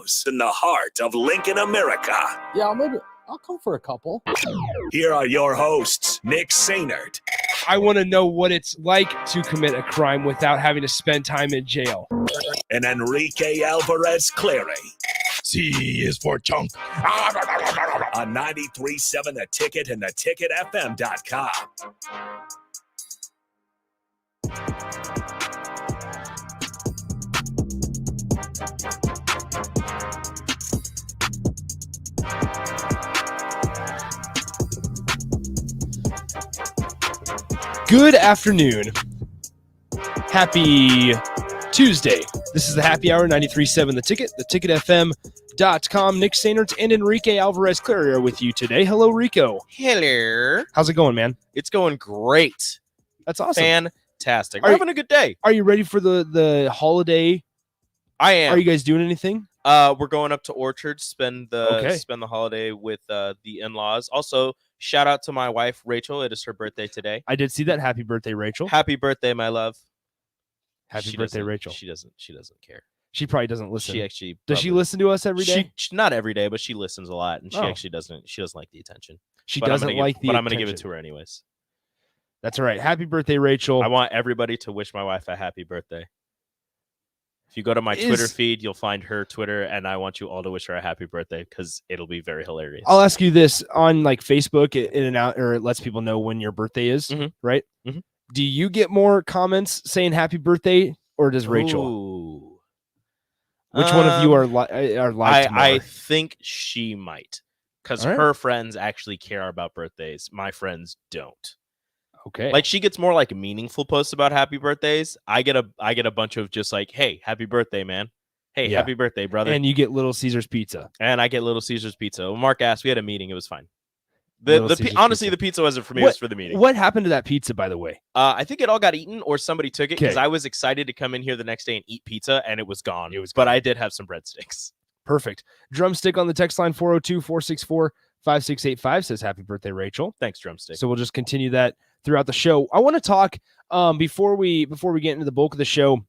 Studios in the heart of Lincoln, America. Yeah, maybe I'll come for a couple. Here are your hosts, Nick Sainert. I want to know what it's like to commit a crime without having to spend time in jail. And Enrique Alvarez Clary. C is for chunk. On 93.7 The Ticket and theticketfm.com. Good afternoon. Happy Tuesday. This is the Happy Hour, 93.7 The Ticket, theticketfm.com. Nick Sainert and Enrique Alvarez Clary are with you today. Hello, Rico. Hello. How's it going, man? It's going great. That's awesome. Fantastic. We're having a good day. Are you ready for the holiday? I am. Are you guys doing anything? We're going up to Orchard, spend the holiday with the in-laws. Also, shout out to my wife, Rachel. It is her birthday today. I did see that. Happy birthday, Rachel. Happy birthday, my love. Happy birthday, Rachel. She doesn't care. She probably doesn't listen. She actually does. She listen to us every day? Not every day, but she listens a lot, and she actually doesn't. She doesn't like the attention. But I'm going to give it to her anyways. That's all right. Happy birthday, Rachel. I want everybody to wish my wife a happy birthday. If you go to my Twitter feed, you'll find her Twitter, and I want you all to wish her a happy birthday because it'll be very hilarious. I'll ask you this on like Facebook, in and out, or it lets people know when your birthday is, right? Mm-hmm. Do you get more comments saying happy birthday, or does Rachel? Ooh. Which one of you are liked more? I think she might, because her friends actually care about birthdays. My friends don't. Okay. Like she gets more like meaningful posts about happy birthdays. I get a bunch of just like, hey, happy birthday, man. Hey, happy birthday, brother. And you get Little Caesars pizza. And I get Little Caesars pizza. Well, Mark asked, we had a meeting. It was fine. Honestly, the pizza wasn't for me. It was for the meeting. What happened to that pizza, by the way? I think it all got eaten or somebody took it because I was excited to come in here the next day and eat pizza, and it was gone. But I did have some breadsticks. Perfect. Drumstick on the text line 402-464-5685 says happy birthday, Rachel. Thanks, Drumstick. So we'll just continue that throughout the show. I want to talk before we get into the bulk of the show.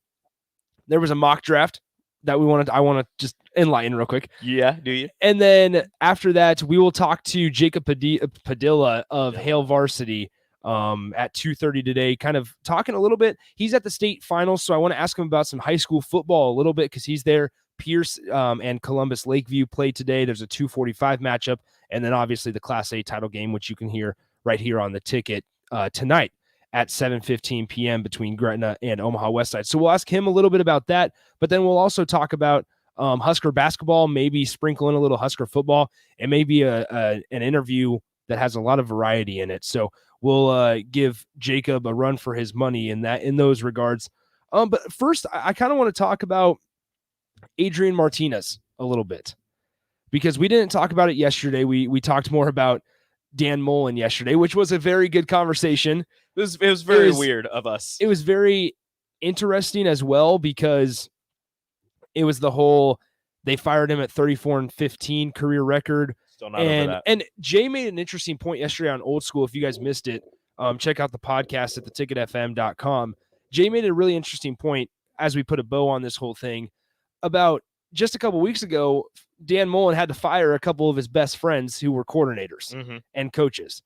There was a mock draft that I want to just enlighten real quick. Yeah, do you? And then after that, we will talk to Jacob Padilla of Hale Varsity at 2:30 today, kind of talking a little bit. He's at the state finals, so I want to ask him about some high school football a little bit because he's there. Pierce and Columbus Lakeview play today. There's a 2:45 matchup, and then obviously the Class A title game, which you can hear right here on the ticket tonight at 7:15 p.m. between Gretna and Omaha Westside. So we'll ask him a little bit about that, but then we'll also talk about Husker basketball, maybe sprinkle in a little Husker football, and maybe an interview that has a lot of variety in it. So we'll give Jacob a run for his money in those regards. But first, I kind of want to talk about Adrian Martinez a little bit because we didn't talk about it yesterday. We talked more about Dan Mullen yesterday, which was a very good conversation. It was very weird of us. It was very interesting as well because it was the whole they fired him at 34-15 career record. Still not over that. And Jay made an interesting point yesterday on Old School. If you guys missed it, check out the podcast at theticketfm.com. Jay made a really interesting point as we put a bow on this whole thing about just a couple weeks ago, Dan Mullen had to fire a couple of his best friends who were coordinators and coaches.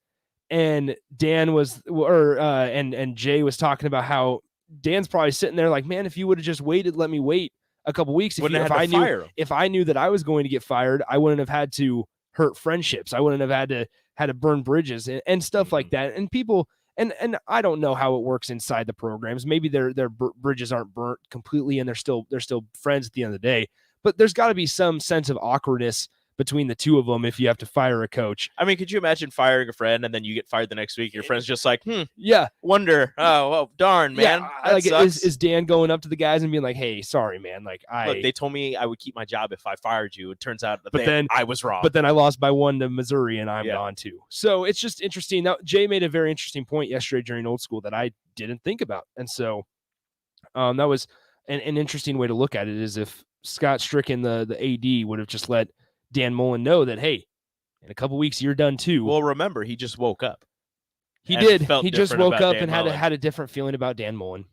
And Dan was, and Jay was talking about how Dan's probably sitting there like, man, if you would have just waited, let me wait a couple weeks. If I knew that I was going to get fired, I wouldn't have had to hurt friendships. I wouldn't have had to burn bridges and stuff like that. And people, and I don't know how it works inside the programs. Maybe their bridges aren't burnt completely and they're still friends at the end of the day. But there's got to be some sense of awkwardness between the two of them if you have to fire a coach. I mean, could you imagine firing a friend and then you get fired the next week? Your friend's just like, yeah, wonder. Oh, well, darn, man. Yeah, like, is Dan going up to the guys and being like, hey, sorry, man. Like, look, they told me I would keep my job if I fired you. It turns out I was wrong. But then I lost by 1 to Missouri and I'm gone too. So it's just interesting. Now, Jay made a very interesting point yesterday during Old School that I didn't think about. And so that was an interesting way to look at it is if Scott Stricken, the AD, would have just let Dan Mullen know that, hey, in a couple weeks, you're done too. Well, remember, he just woke up. He did. He just woke up and had a different feeling about Dan Mullen.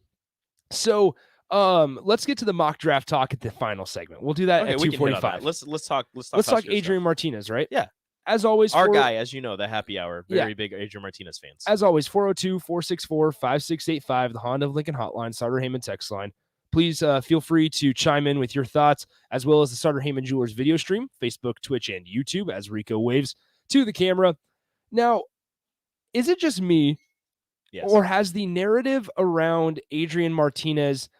So Let's get to the mock draft talk at the final segment. We'll do that Okay, at we can hit on 2:45. that. Let's talk Talk Adrian Martinez, right? Yeah. As always, Our guy, as you know, the happy hour. Very Yeah. big Adrian Martinez fans. As always, 402-464-5685, the Honda of Lincoln hotline, Sutter Heyman text line. Please feel free to chime in with your thoughts, as well as the Sutter Heyman Jewelers video stream, Facebook, Twitch, and YouTube, as Rico waves to the camera. Now, is it just me, Yes. or has the narrative around Adrian Martinez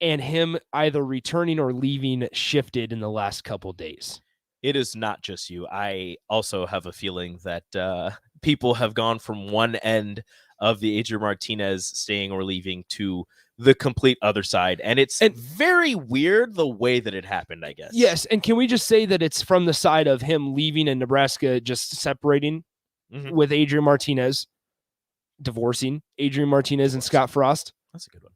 and him either returning or leaving shifted in the last couple days? It is not just you. I also have a feeling that people have gone from one end of the Adrian Martinez staying or leaving to the complete other side. And it's very weird the way that it happened, I guess. Yes, and can we just say that it's from the side of him leaving and Nebraska just separating with Adrian Martinez, divorcing Adrian Martinez and Scott Frost? That's a good one.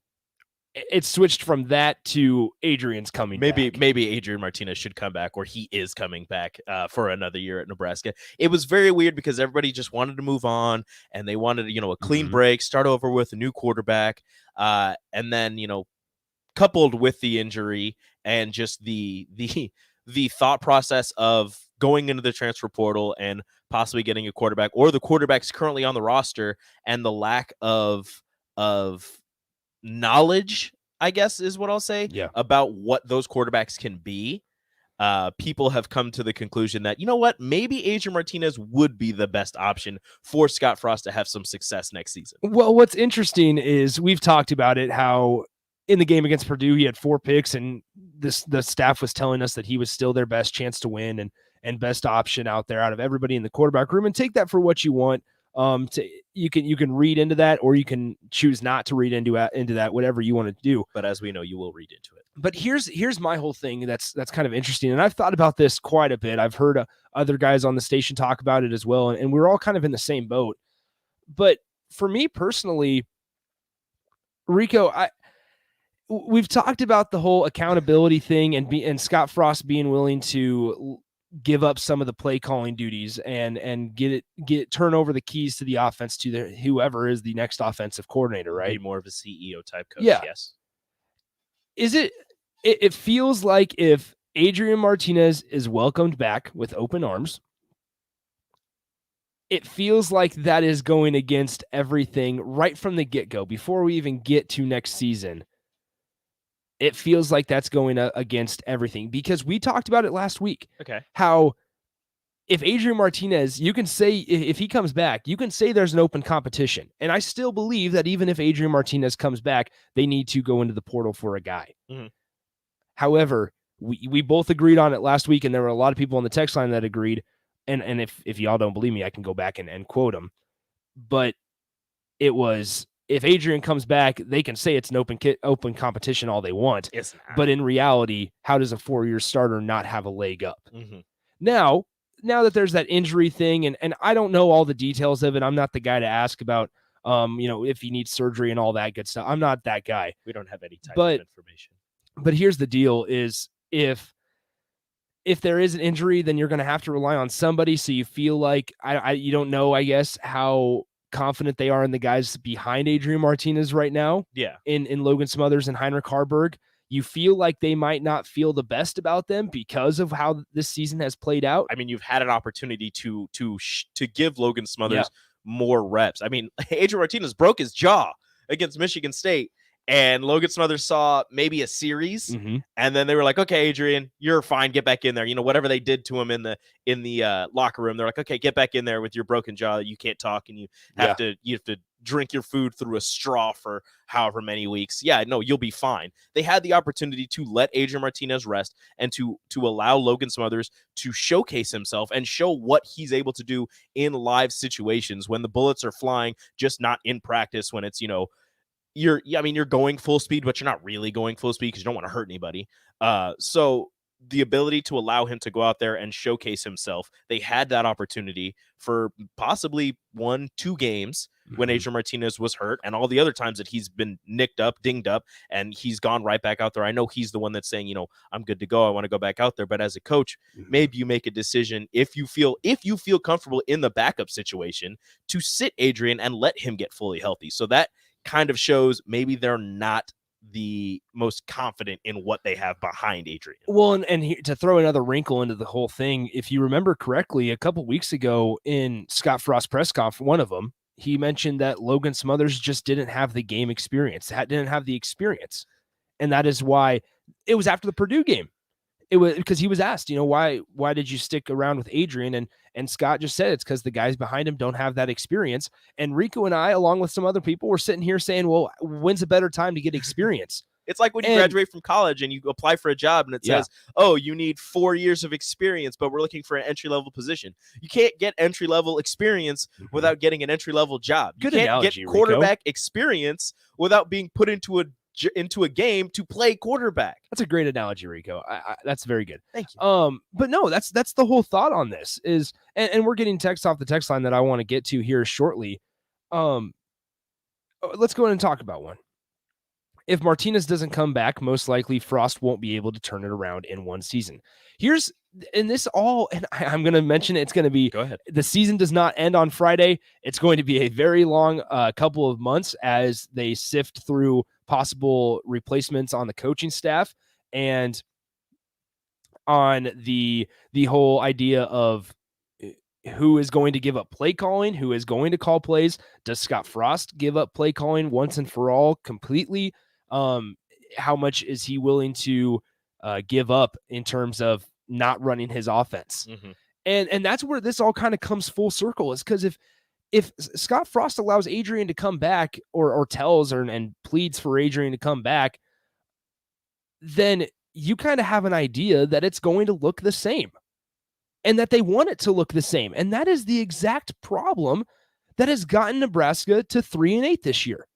It switched from that to Adrian's coming back. Maybe Adrian Martinez should come back, or he is coming back for another year at Nebraska. It was very weird because everybody just wanted to move on and they wanted, a clean break, start over with a new quarterback. And then, coupled with the injury and just the thought process of going into the transfer portal and possibly getting a quarterback, or the quarterback's currently on the roster, and the lack of knowledge, I guess is what I'll say, about what those quarterbacks can be. People have come to the conclusion that, maybe Adrian Martinez would be the best option for Scott Frost to have some success next season. Well, what's interesting is we've talked about it, how in the game against Purdue, he had 4 picks, and the staff was telling us that he was still their best chance to win and best option out there out of everybody in the quarterback room. And take that for what you want. You can read into that, or you can choose not to read into that, whatever you want to do. But as we know, you will read into it. But here's my whole thing that's kind of interesting, and I've thought about this quite a bit. I've heard other guys on the station talk about it as well, and we're all kind of in the same boat. But for me personally, Rico, we've talked about the whole accountability thing and Scott Frost being willing to give up some of the play calling duties and turn over the keys to the offense to whoever is the next offensive coordinator, right? Be more of a CEO type coach. Yeah. Yes. It feels like if Adrian Martinez is welcomed back with open arms, it feels like that is going against everything right from the get-go. Before we even get to next season, it feels like that's going against everything, because we talked about it last week. Okay. How if Adrian Martinez, you can say, if he comes back, you can say there's an open competition. And I still believe that even if Adrian Martinez comes back, they need to go into the portal for a guy. Mm-hmm. However, we both agreed on it last week, and there were a lot of people on the text line that agreed. And if y'all don't believe me, I can go back and quote them. But it was, if Adrian comes back, they can say it's an open competition all they want. It's not. But in reality, how does a 4-year starter not have a leg up? Mm-hmm. Now that there's that injury thing, and I don't know all the details of it. I'm not the guy to ask about, if he needs surgery and all that good stuff. I'm not that guy. We don't have any type of information. But here's the deal is if there is an injury, then you're going to have to rely on somebody. So you feel like you don't know, I guess, how confident they are in the guys behind Adrian Martinez right now. Yeah. In Logan Smothers and Heinrich Harburg. You feel like they might not feel the best about them because of how this season has played out. I mean, you've had an opportunity to give Logan Smothers more reps. I mean, Adrian Martinez broke his jaw against Michigan State, and Logan Smothers saw maybe a series, and then they were like, "Okay, Adrian, you're fine. Get back in there." Whatever they did to him in the locker room, they're like, "Okay, get back in there with your broken jaw. You can't talk, and you have to drink your food through a straw for however many weeks. Yeah, no, you'll be fine." They had the opportunity to let Adrian Martinez rest and to allow Logan Smothers to showcase himself and show what he's able to do in live situations when the bullets are flying, just not in practice when it's, you're going full speed, but you're not really going full speed because you don't want to hurt anybody. So the ability to allow him to go out there and showcase himself, they had that opportunity for possibly 1-2 games when Adrian Martinez was hurt, and all the other times that he's been nicked up, dinged up, and he's gone right back out there. I know he's the one that's saying, I'm good to go. I want to go back out there. But as a coach, maybe you make a decision if you feel comfortable in the backup situation to sit Adrian and let him get fully healthy. So that kind of shows maybe they're not the most confident in what they have behind Adrian. Well, and to throw another wrinkle into the whole thing, if you remember correctly, a couple weeks ago in Scott Frost's press conference, one of them, he mentioned that Logan Smothers just didn't have the game experience, didn't have the experience. And that is why it was after the Purdue game. It was because he was asked, why did you stick around with Adrian? And Scott just said it's because the guys behind him don't have that experience. And Rico and I, along with some other people, were sitting here saying, well, when's a better time to get experience? It's like when you graduate from college and you apply for a job and it says, oh, you need 4 years of experience, but we're looking for an entry-level position. You can't get entry-level experience without getting an entry-level job. You can't analogy, get quarterback Rico. Experience without being put into a game to play quarterback. That's a great analogy, Rico. That's very good. Thank you. But no, that's the whole thought on this is, and we're getting text off the text line that I want to get to here shortly. Let's go ahead and talk about one. If Martinez doesn't come back, most likely Frost won't be able to turn it around in one season. And I'm going to mention it's going to be, go ahead. The season does not end on Friday. It's going to be a very long couple of months as they sift through possible replacements on the coaching staff and on the whole idea of who is going to give up play calling, who is going to call plays. Does Scott Frost give up play calling once and for all completely? How much is he willing to give up in terms of not running his offense? Mm-hmm. And that's where this all kind of comes full circle, is because if Scott Frost allows Adrian to come back or tells and pleads for Adrian to come back, then you kind of have an idea that it's going to look the same and that they want it to look the same. And that is the exact problem that has gotten Nebraska to 3-8 this year.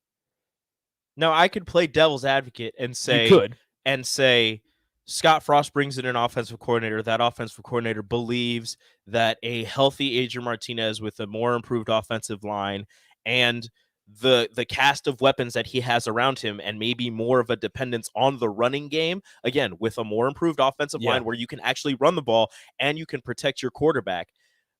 Now, I could play devil's advocate and say, Scott Frost brings in an offensive coordinator. That offensive coordinator believes that a healthy Adrian Martinez with a more improved offensive line and the cast of weapons that he has around him and maybe more of a dependence on the running game, again, with a more improved offensive line where you can actually run the ball and you can protect your quarterback.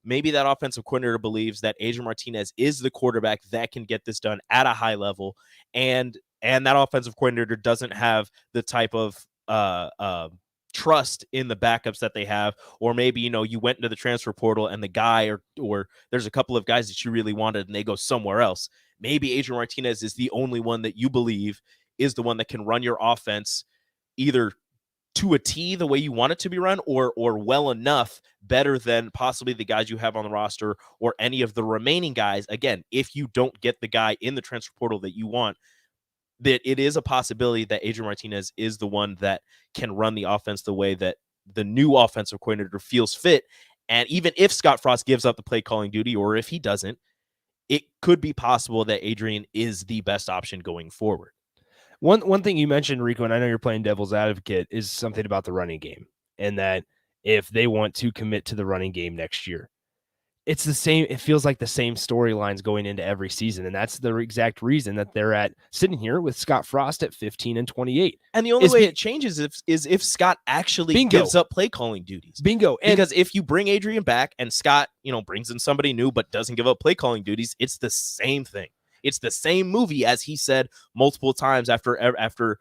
Maybe that offensive coordinator believes that Adrian Martinez is the quarterback that can get this done at a high level, and that offensive coordinator doesn't have the type of trust in the backups that they have, or maybe you went into the transfer portal and the guy or there's a couple of guys that you really wanted and they go somewhere else. Maybe Adrian Martinez is the only one that you believe is the one that can run your offense either to a T the way you want it to be run or well enough better than possibly the guys you have on the roster or any of the remaining guys. Again, if you don't get the guy in the transfer portal that you want, that it is a possibility that Adrian Martinez is the one that can run the offense the way that the new offensive coordinator feels fit. And even if Scott Frost gives up the play calling duty, or if he doesn't, it could be possible that Adrian is the best option going forward. One thing you mentioned, Rico, and I know you're playing devil's advocate, is something about the running game, and that if they want to commit to the running game next year, it's the same. It feels like the same storylines going into every season, and that's the exact reason that they're sitting here with Scott Frost at 15-28. And the only way it changes is if Scott actually gives up play calling duties. Bingo. Because if you bring Adrian back and Scott, brings in somebody new but doesn't give up play calling duties, it's the same thing. It's the same movie, as he said multiple times after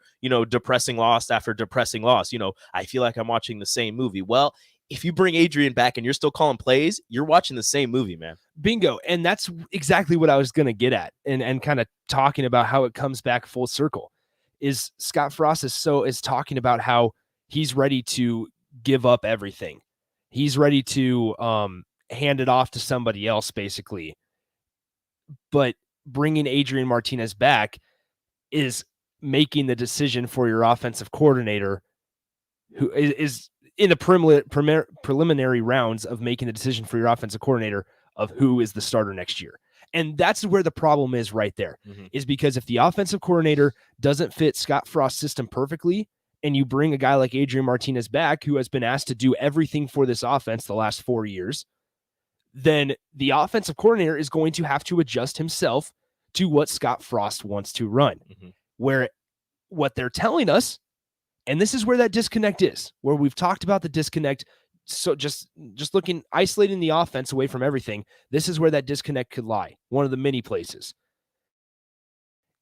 depressing loss after depressing loss. I feel like I'm watching the same movie. Well, if you bring Adrian back and you're still calling plays, you're watching the same movie, man. Bingo. And that's exactly what I was going to get at, and kind of talking about how it comes back full circle. Is Scott Frost is talking about how he's ready to give up everything. He's ready to hand it off to somebody else, basically. But bringing Adrian Martinez back is making the decision for your offensive coordinator, who is in the preliminary rounds of making the decision for your offensive coordinator of who is the starter next year. And that's where the problem is right there, is because if the offensive coordinator doesn't fit Scott Frost's system perfectly, and you bring a guy like Adrian Martinez back, who has been asked to do everything for this offense the last 4 years, then the offensive coordinator is going to have to adjust himself to what Scott Frost wants to run. Where what they're telling us, and this is where that disconnect is, where we've talked about the disconnect. So just isolating the offense away from everything, this is where that disconnect could lie. One of the many places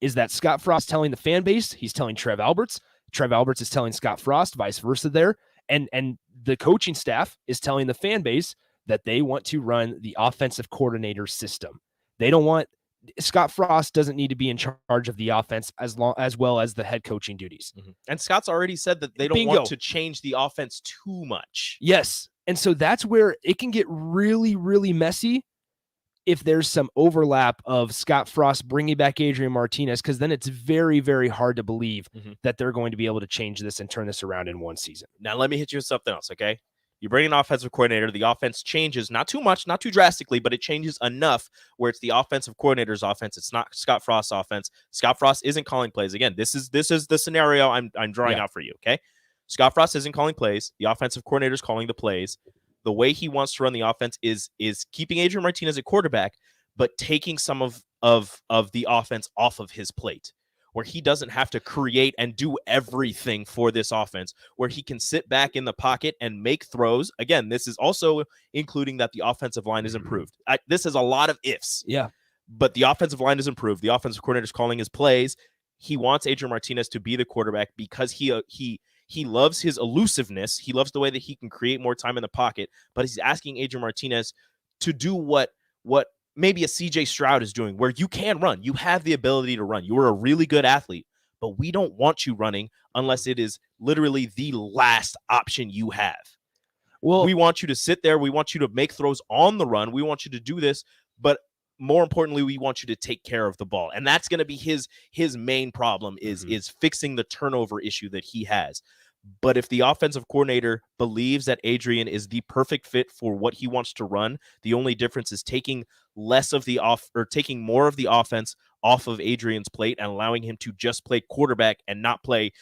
is that Scott Frost telling the fan base, he's telling Trev Alberts. Trev Alberts is telling Scott Frost, vice versa there. And the coaching staff is telling the fan base that they want to run the offensive coordinator system. They don't want Scott Frost doesn't need to be in charge of the offense as well as the head coaching duties. Mm-hmm. And Scott's already said that they don't want to change the offense too much. Yes. And so that's where it can get really, really messy if there's some overlap of Scott Frost bringing back Adrian Martinez, because then it's very, very hard to believe that they're going to be able to change this and turn this around in one season. Now, let me hit you with something else, okay? You bring an offensive coordinator, the offense changes, not too much, not too drastically, but it changes enough where it's the offensive coordinator's offense. It's not Scott Frost's offense. Scott Frost isn't calling plays. Again, this is the scenario I'm drawing out for you, okay? Scott Frost isn't calling plays. The offensive coordinator's calling the plays. The way he wants to run the offense is keeping Adrian Martinez at quarterback, but taking some of the offense off of his plate, where he doesn't have to create and do everything for this offense, where he can sit back in the pocket and make throws. Again, this is also including that the offensive line is improved. This is a lot of ifs. Yeah. But the offensive line is improved. The offensive coordinator is calling his plays. He wants Adrian Martinez to be the quarterback because he loves his elusiveness. He loves the way that he can create more time in the pocket, but he's asking Adrian Martinez to do what maybe a CJ Stroud is doing, where you can run. You have the ability to run. You are a really good athlete, but we don't want you running unless it is literally the last option you have. Well, we want you to sit there. We want you to make throws on the run. We want you to do this, but more importantly, we want you to take care of the ball. And that's going to be his main problem is fixing the turnover issue that he has. But if the offensive coordinator believes that Adrian is the perfect fit for what he wants to run, the only difference is taking taking more of the offense off of Adrian's plate and allowing him to just play quarterback and not play,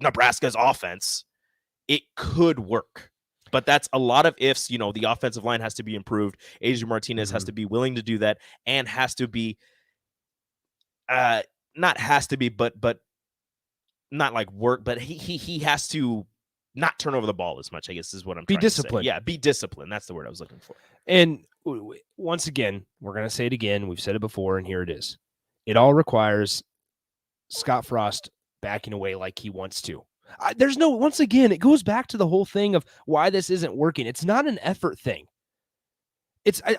Nebraska's offense. It could work. But that's a lot of ifs. The offensive line has to be improved. Adrian Martinez has to be willing to do that and has to be not has to be, but not like work, but he has to not turn over the ball as much, I guess is what I'm trying to say. Yeah, be disciplined. That's the word I was looking for. And once again, we're going to say it again. We've said it before, and here it is. It all requires Scott Frost backing away like he wants to. Once again, it goes back to the whole thing of why this isn't working. It's not an effort thing.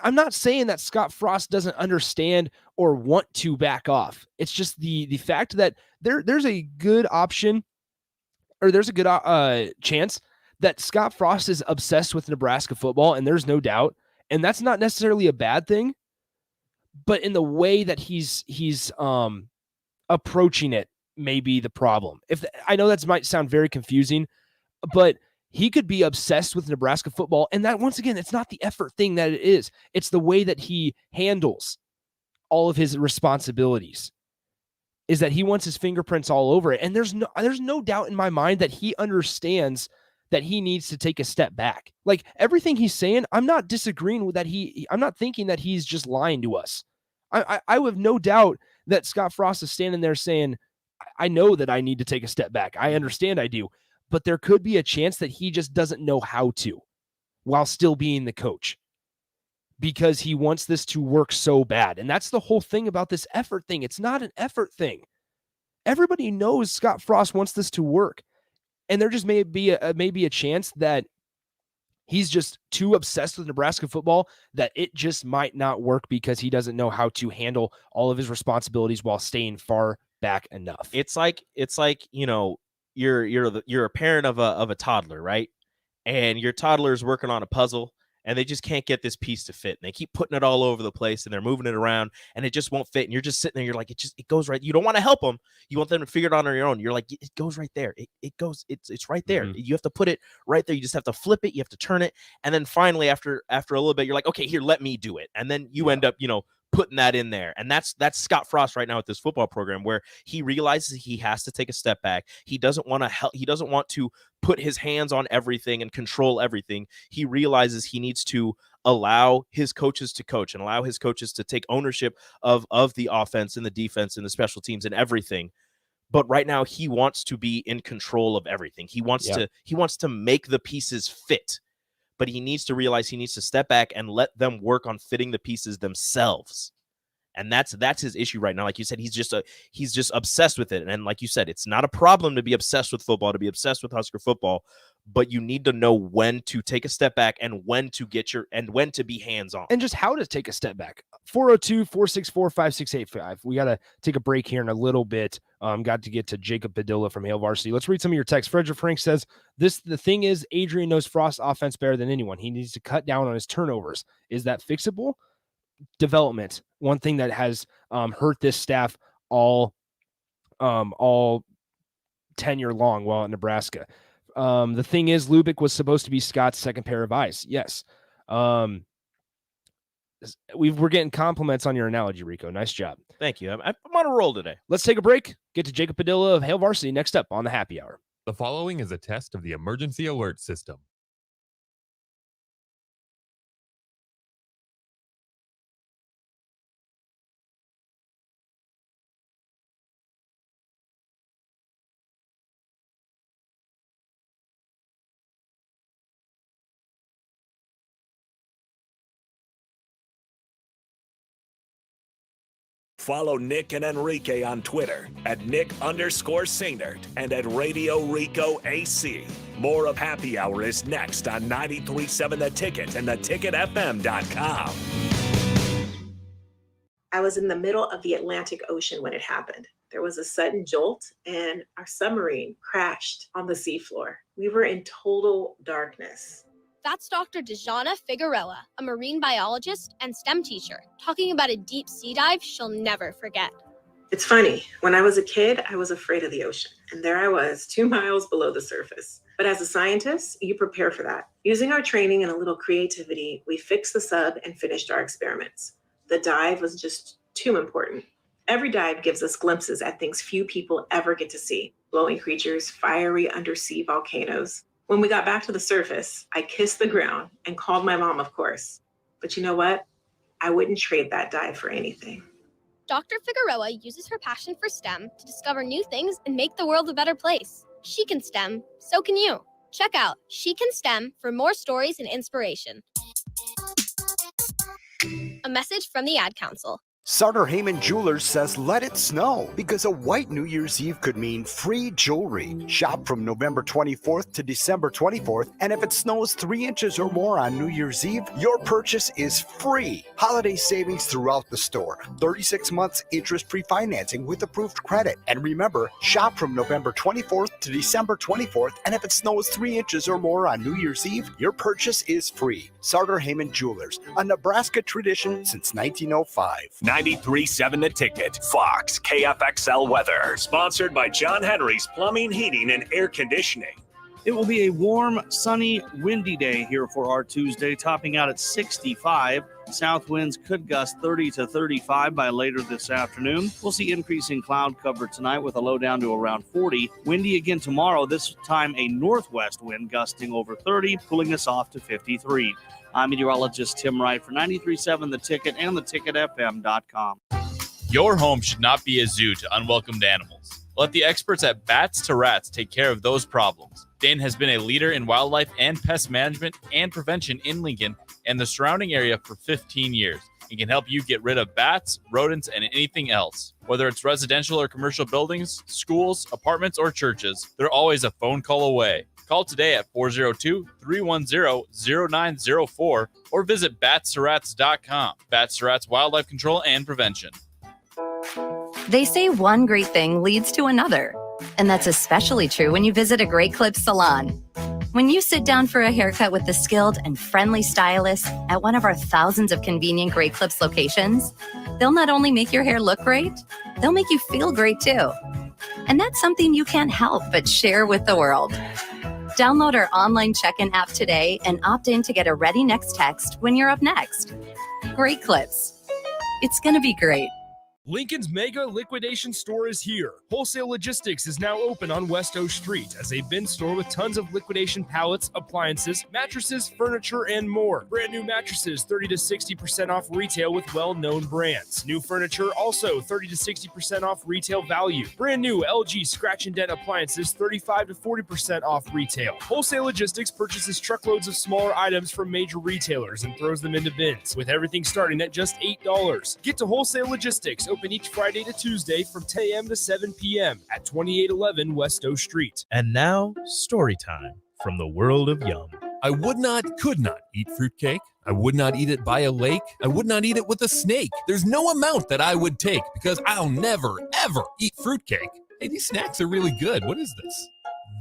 I'm not saying that Scott Frost doesn't understand or want to back off. It's just the fact that there's a good option, or there's a good chance that Scott Frost is obsessed with Nebraska football, and there's no doubt. And that's not necessarily a bad thing, but in the way that he's approaching it may be the problem. I know that might sound very confusing, but he could be obsessed with Nebraska football. And that, once again, it's not the effort thing that it is. It's the way that he handles all of his responsibilities, is that he wants his fingerprints all over it. And there's no doubt in my mind that he understands that he needs to take a step back. Like everything he's saying, I'm not disagreeing with that. I'm not thinking that he's just lying to us. I have no doubt that Scott Frost is standing there saying, I know that I need to take a step back. I understand I do. But there could be a chance that he just doesn't know how to while still being the coach, because he wants this to work so bad. And that's the whole thing about this effort thing. It's not an effort thing. Everybody knows Scott Frost wants this to work. And there just may be a chance that he's just too obsessed with Nebraska football that it just might not work because he doesn't know how to handle all of his responsibilities while staying far back enough. It's like, you're a parent of a toddler, right? And your toddler is working on a puzzle and they just can't get this piece to fit. And they keep putting it all over the place and they're moving it around and it just won't fit. And you're just sitting there. You're like, it goes right. You don't want to help them. You want them to figure it out on your own. You're like, it goes right there. It's right there. You have to put it right there. You just have to flip it. You have to turn it. And then finally, after a little bit, you're like, okay, here, let me do it. And then you end up, putting that in there. And that's Scott Frost right now at this football program, where he realizes he has to take a step back. He doesn't want to help. He doesn't want to put his hands on everything and control everything. He realizes he needs to allow his coaches to coach and allow his coaches to take ownership of the offense and the defense and the special teams and everything. But right now he wants to be in control of everything. He wants to make the pieces fit. But he needs to realize he needs to step back and let them work on fitting the pieces themselves. And that's his issue right now. Like you said, he's just obsessed with it. And like you said, it's not a problem to be obsessed with football, to be obsessed with Husker football, but you need to know when to take a step back and when to be hands-on. And just how to take a step back. 402-464-5685. We got to take a break here in a little bit. Got to get to Jacob Padilla from Hale Varsity. Let's read some of your texts. Frederick Frank says, the thing is, Adrian knows Frost's offense better than anyone. He needs to cut down on his turnovers. Is that fixable? Development. One thing that has hurt this staff all tenure long while at Nebraska. The thing is, Lubick was supposed to be Scott's second pair of eyes. Yes. We're getting compliments on your analogy, Rico. Nice job. Thank you. I'm on a roll today. Let's take a break. Get to Jacob Padilla of Hale Varsity next up on the Happy Hour. The following is a test of the emergency alert system. Follow Nick and Enrique on Twitter at Nick_Sainert and at Radio Rico AC. More of Happy Hour is next on 93.7 The Ticket and theticketfm.com. I was in the middle of the Atlantic Ocean when it happened. There was a sudden jolt and our submarine crashed on the seafloor. We were in total darkness. That's Dr. Dejana Figueroa, a marine biologist and STEM teacher, talking about a deep sea dive she'll never forget. It's funny, when I was a kid, I was afraid of the ocean. And there I was, 2 miles below the surface. But as a scientist, you prepare for that. Using our training and a little creativity, we fixed the sub and finished our experiments. The dive was just too important. Every dive gives us glimpses at things few people ever get to see. Glowing creatures, fiery undersea volcanoes. When we got back to the surface, I kissed the ground and called my mom, of course. But you know what? I wouldn't trade that dive for anything. Dr. Figueroa uses her passion for STEM to discover new things and make the world a better place. She can STEM, so can you. Check out She Can STEM for more stories and inspiration. A message from the Ad Council. Sartor Heyman Jewelers says let it snow because a white New Year's Eve could mean free jewelry. Shop from November 24th to December 24th, and if it snows 3 inches or more on New Year's Eve, your purchase is free. Holiday savings throughout the store. 36 months interest-free financing with approved credit. And remember, shop from November 24th to December 24th, and if it snows 3 inches or more on New Year's Eve, your purchase is free. Sartor Heyman Jewelers, a Nebraska tradition since 1905. 93.7 The Ticket, Fox, KFXL weather. Sponsored by John Henry's Plumbing, Heating, and Air Conditioning. It will be a warm, sunny, windy day here for our Tuesday, topping out at 65. South winds could gust 30 to 35 by later this afternoon. We'll see increasing cloud cover tonight with a low down to around 40. Windy again tomorrow, this time a northwest wind gusting over 30, cooling us off to 53. I'm meteorologist Tim Wright for 93.7 The Ticket and theticketfm.com. Your home should not be a zoo to unwelcomed animals. Let the experts at Bats to Rats take care of those problems. Dane has been a leader in wildlife and pest management and prevention in Lincoln and the surrounding area for 15 years. He can help you get rid of bats, rodents, and anything else. Whether it's residential or commercial buildings, schools, apartments, or churches, they're always a phone call away. Call today at 402-310-0904 or visit batsterats.com. Bats to Rats Wildlife Control and Prevention. They say one great thing leads to another, and that's especially true when you visit a Great Clips salon. When you sit down for a haircut with the skilled and friendly stylist at one of our thousands of convenient Great Clips locations, they'll not only make your hair look great, they'll make you feel great too. And that's something you can't help but share with the world. Download our online check-in app today and opt in to get a Ready Next text when you're up next. Great Clips. It's going to be great. Lincoln's mega liquidation store is here. Wholesale Logistics is now open on West O Street as a bin store with tons of liquidation pallets, appliances, mattresses, furniture, and more. Brand new mattresses 30 to 60% off retail with well-known brands. New furniture also 30 to 60% off retail value. Brand new LG scratch and dent appliances 35 to 40% off retail. Wholesale Logistics purchases truckloads of smaller items from major retailers and throws them into bins, with everything starting at just $8. Get to Wholesale Logistics, open each Friday to Tuesday from 10 a.m. to 7 p.m. at 2811 West O Street. And now, story time from the world of Yum. I could not eat fruitcake. I would not eat it by a lake. I would not eat it with a snake. There's no amount that I would take because I'll never, ever eat fruitcake. Hey, these snacks are really good. What is this?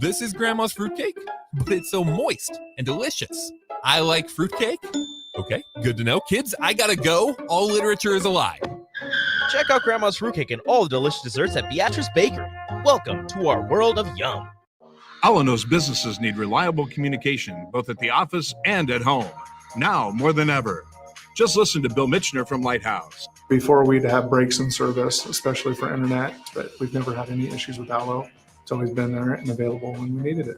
This is Grandma's fruitcake, but it's so moist and delicious. I like fruitcake. Okay, good to know. Kids, I gotta go. All literature is a lie. Check out Grandma's fruitcake and all the delicious desserts at Beatrice Bakery. Welcome to our world of yum. Allen knows businesses need reliable communication, both at the office and at home. Now more than ever. Just listen to Bill Mitchner from Lighthouse. Before we'd have breaks in service, especially for internet, but we've never had any issues with Allo. It's always been there and available when we needed it.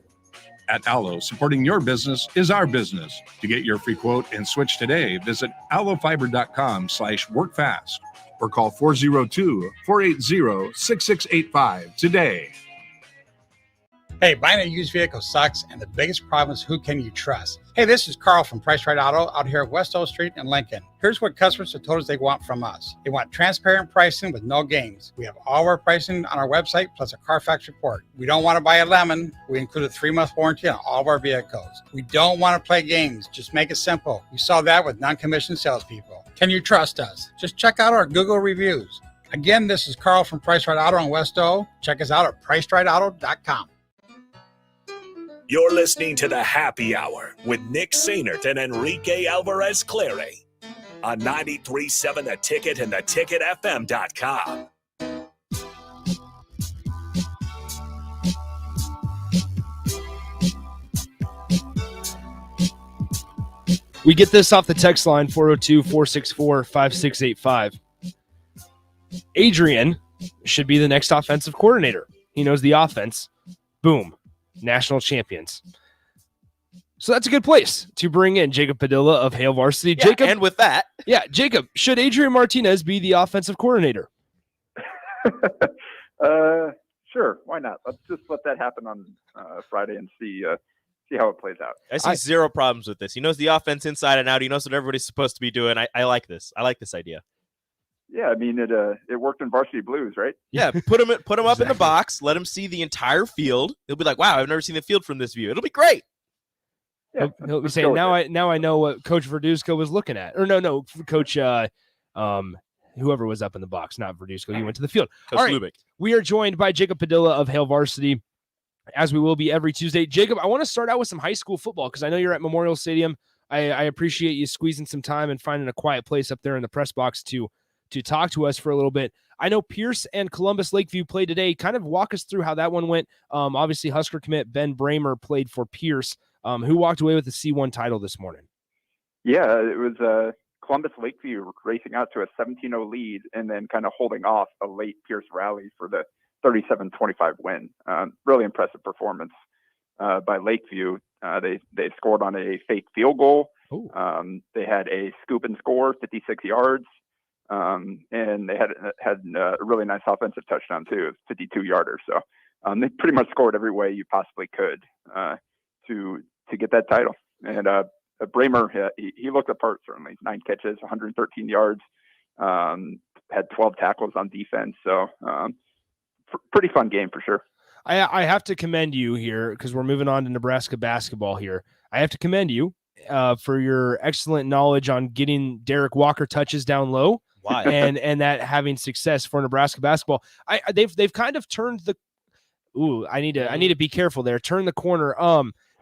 At Allo, supporting your business is our business. To get your free quote and switch today, visit allofiber.com/workfast or call 402-480-6685 today. Hey, buying a used vehicle sucks, and the biggest problem is who can you trust? Hey, this is Carl from Price Right Auto out here at West O Street in Lincoln. Here's what customers have told us they want from us. They want transparent pricing with no games. We have all of our pricing on our website, plus a Carfax report. We don't want to buy a lemon. We include a 3-month warranty on all of our vehicles. We don't want to play games. Just make it simple. You saw that with non-commissioned salespeople. Can you trust us? Just check out our Google reviews. Again, this is Carl from Price Right Auto in West O. Check us out at pricerightauto.com. You're listening to the Happy Hour with Nick Sainert and Enrique Alvarez Clary on 93.7 The Ticket and theticketfm.com. We get this off the text line 402-464-5685. Adrian should be the next offensive coordinator. He knows the offense. Boom. National champions. So that's a good place to bring in Jacob Padilla of Hale Varsity. Yeah, Jacob, and with that, Jacob, should Adrian Martinez be the offensive coordinator? Sure, why not? Let's just let that happen on Friday and see how it plays out. I see zero problems with this. He knows the offense inside and out. He knows what everybody's supposed to be doing. I like this. I like this idea. Yeah, I mean it worked in Varsity Blues, right? Yeah, put him up in the box. Let him see the entire field. He'll be like, "Wow, I've never seen the field from this view." It'll be great. Yeah, he'll be saying, "Now I know what Coach Verduzco was looking at." Or no, Coach whoever was up in the box, not Verduzco. He went to the field. Coach All right, Lubick. We are joined by Jacob Padilla of Hale Varsity, as we will be every Tuesday. Jacob, I want to start out with some high school football because I know you're at Memorial Stadium. I appreciate you squeezing some time and finding a quiet place up there in the press box to talk to us for a little bit. I know Pierce and Columbus Lakeview played today. Kind of walk us through how that one went. Obviously, Husker commit Ben Bramer played for Pierce, who walked away with the C1 title this morning. Yeah, it was Columbus Lakeview racing out to a 17-0 lead and then kind of holding off a late Pierce rally for the 37-25 win. Really impressive performance by Lakeview. They scored on a fake field goal. They had a scoop and score, 56 yards. And they had a really nice offensive touchdown too, 52-yarder. So they pretty much scored every way you possibly could to get that title. And Bramer, he looked apart certainly. 9 catches, 113 yards, had 12 tackles on defense. So pretty fun game for sure. I have to commend you here because we're moving on to Nebraska basketball here. I have to commend you for your excellent knowledge on getting Derek Walker touches down low. Why? and that having success for Nebraska basketball. They've kind of turned the I need to be careful there. Turn the corner.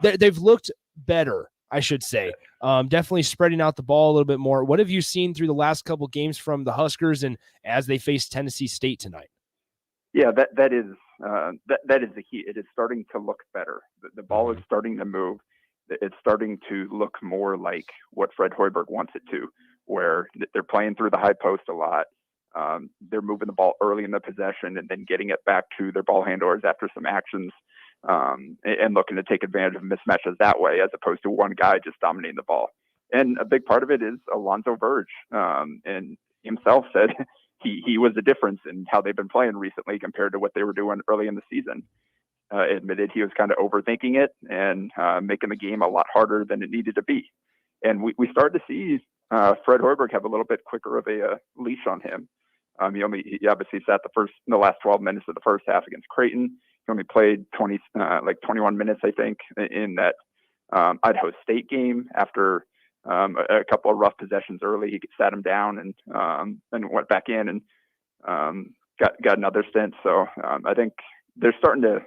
They've looked better, I should say. Definitely spreading out the ball a little bit more. What have you seen through the last couple games from the Huskers and as they face Tennessee State tonight? Yeah, that is the key. It is starting to look better. The ball is starting to move. It's starting to look more like what Fred Hoiberg wants it to, where they're playing through the high post a lot. they're moving the ball early in the possession and then getting it back to their ball handlers after some actions, and looking to take advantage of mismatches that way, as opposed to one guy just dominating the ball. And a big part of it is Alonzo Verge, and himself said he was the difference in how they've been playing recently compared to what they were doing early in the season. Admitted he was kind of overthinking it and making the game a lot harder than it needed to be. And we started to see Fred Hoiberg have a little bit quicker of a leash on him. He obviously sat the last 12 minutes of the first half against Creighton. He only played 21 minutes, I think, in that Idaho State game after a couple of rough possessions early. He sat him down and went back in and got another stint. So I think they're starting to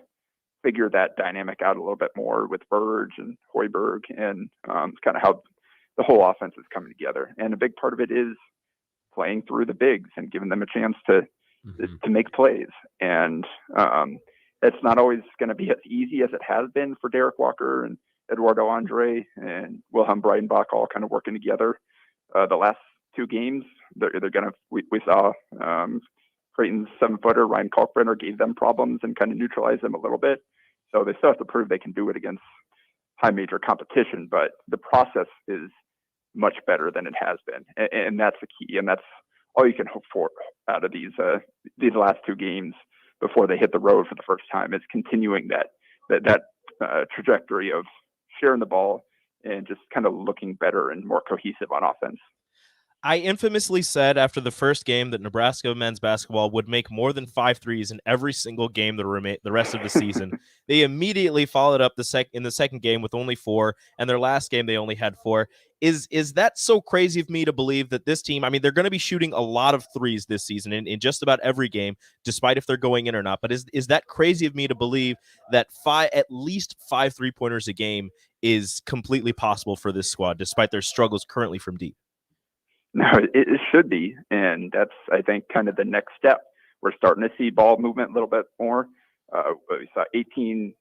figure that dynamic out a little bit more with Verge and Hoiberg, and it's kind of how the whole offense is coming together. And a big part of it is playing through the bigs and giving them a chance to make plays. And it's not always going to be as easy as it has been for Derek Walker and Eduardo Andre and Wilhelm Breidenbach all kind of working together. The last two games, they're going to, we saw Creighton's 7-footer, Ryan Kalkbrenner, gave them problems and kind of neutralized them a little bit. So they still have to prove they can do it against high major competition, but the process is much better than it has been. And that's the key. And that's all you can hope for out of these last two games before they hit the road for the first time, is continuing that trajectory of sharing the ball and just kind of looking better and more cohesive on offense. I infamously said after the first game that Nebraska men's basketball would make more than 5 threes in every single game the rest of the season. They immediately followed up in the second game with only 4, and their last game they only had 4. Is that so crazy of me to believe that this team, I mean, they're going to be shooting a lot of threes this season in just about every game, despite if they're going in or not. But is that crazy of me to believe that at least 5 3-pointers a game is completely possible for this squad, despite their struggles currently from deep? No, it should be. And that's, I think, kind of the next step. We're starting to see ball movement a little bit more. We saw 18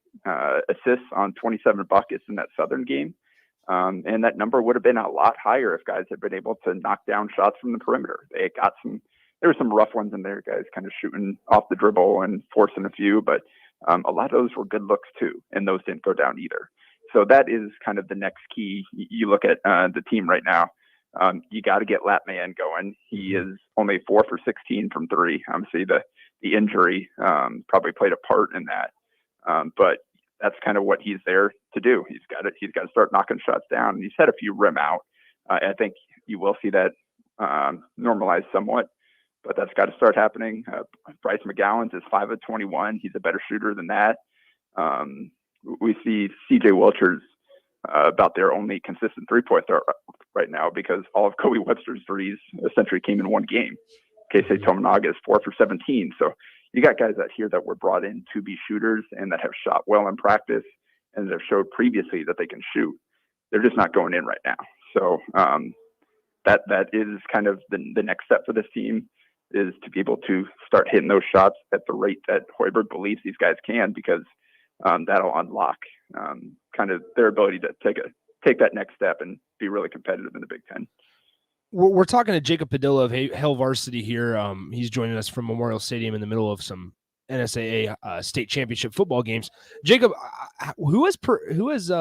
assists on 27 buckets in that Southern game. And that number would have been a lot higher if guys had been able to knock down shots from the perimeter. There were some rough ones in there, guys kind of shooting off the dribble and forcing a few, but a lot of those were good looks too, and those didn't go down either. So that is kind of the next key. You look at the team right now. You got to get Latman going. He is only 4 for 16 from 3. Obviously, the injury probably played a part in that, but that's kind of what he's there to do. He's got to start knocking shots down. He's had a few rim out. I think you will see that normalize somewhat, but that's got to start happening. Bryce McGowan's is 5 of 21. He's a better shooter than that. We see CJ Wilcher's about their only consistent 3-point threat right now, because all of Kobe Webster's threes essentially came in one game. Keisei Tominaga is 4 for 17. So you got guys out here that were brought in to be shooters and that have shot well in practice and that have showed previously that they can shoot. They're just not going in right now. So that is kind of the next step for this team, is to be able to start hitting those shots at the rate that Hoiberg believes these guys can, because that'll unlock kind of their ability to take that next step and be really competitive in the Big Ten. We're talking to Jacob Padilla of Hail Varsity here. He's joining us from Memorial Stadium in the middle of some NSAA state championship football games. Jacob, who has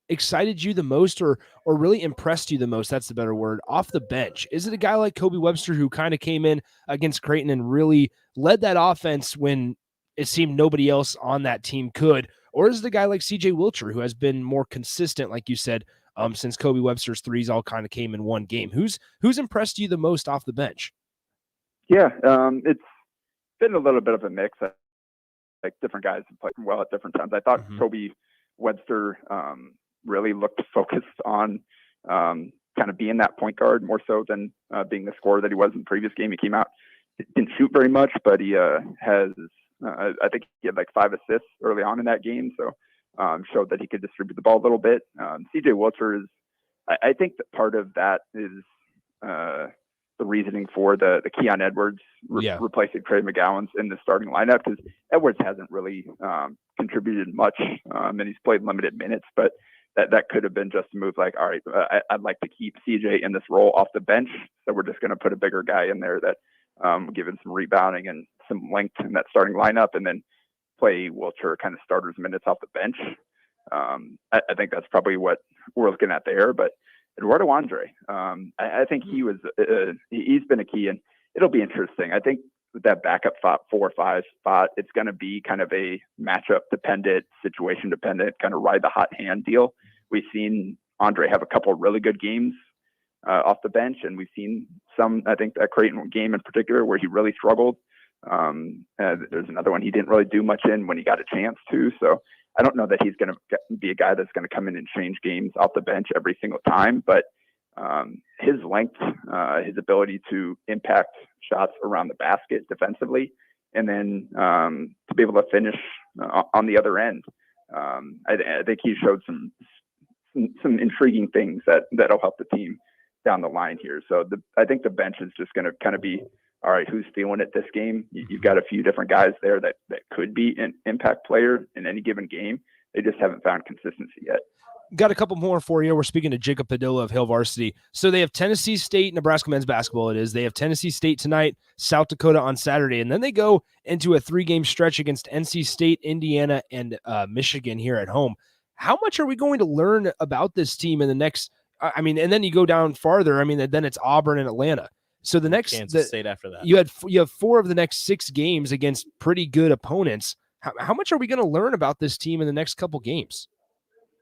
excited you the most, or really impressed you the most? That's the better word. Off the bench, is it a guy like Kobe Webster, who kind of came in against Creighton and really led that offense when it seemed nobody else on that team could? Or is it a guy like CJ Wilcher, who has been more consistent, like you said, since Kobe Webster's threes all kind of came in one game? Who's impressed you the most off the bench? Yeah, it's been a little bit of a mix. Like different guys have played well at different times. I thought Kobe Webster really looked focused on kind of being that point guard more so than being the scorer that he was in the previous game. He came out, didn't shoot very much, but he has I think he had like 5 assists early on in that game. So showed that he could distribute the ball a little bit. CJ Wilcher is, I think that part of that is the reasoning for the Keon Edwards replacing Trey McGowan's in the starting lineup, because Edwards hasn't really contributed much, and he's played limited minutes, but that could have been just a move like, all right, I'd like to keep CJ in this role off the bench, so we're just going to put a bigger guy in there that given some rebounding and some length in that starting lineup, and then play Wilcher kind of starters minutes off the bench. I think that's probably what we're looking at there. But Eduardo Andre, I think he's been a key, and it'll be interesting. I think with that backup 4-5 spot, it's going to be kind of a matchup dependent, situation dependent, kind of ride the hot hand deal. We've seen Andre have a couple of really good games off the bench, and we've seen some, I think that Creighton game in particular where he really struggled. There's another one he didn't really do much in when he got a chance to. So I don't know that he's going to be a guy that's going to come in and change games off the bench every single time, but his length, his ability to impact shots around the basket defensively, and then to be able to finish on the other end. I think he showed some intriguing things that'll help the team down the line here. So I think the bench is just going to kind of be, all right, who's feeling it this game? You've got a few different guys there that could be an impact player in any given game. They just haven't found consistency yet. Got a couple more for you. We're speaking to Jacob Padilla of Hale Varsity. So they have Tennessee State, Nebraska men's basketball. It is. They have Tennessee State tonight, South Dakota on Saturday, and then they go into a 3-game stretch against NC State, Indiana, and Michigan here at home. How much are we going to learn about this team in the next? I mean, and then you go down farther. I mean, then it's Auburn and Atlanta. So the next Kansas State after that, you have 4 of the next 6 games against pretty good opponents. How much are we going to learn about this team in the next couple games?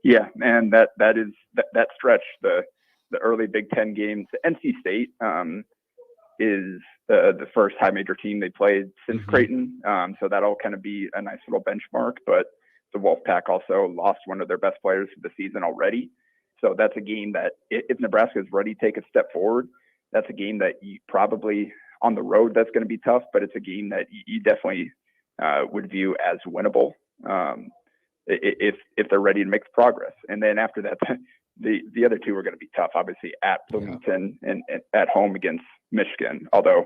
Yeah, and that stretch, the early Big Ten games. NC State is the first high major team they played since Creighton, so that'll kind of be a nice little benchmark. But the Wolfpack also lost one of their best players for the season already, so that's a game that if Nebraska is ready to take a step forward, that's a game that you probably on the road that's going to be tough, but it's a game that you definitely would view as winnable. If they're ready to make progress. And then after that, the other 2 are going to be tough, obviously at Bloomington and at home against Michigan, although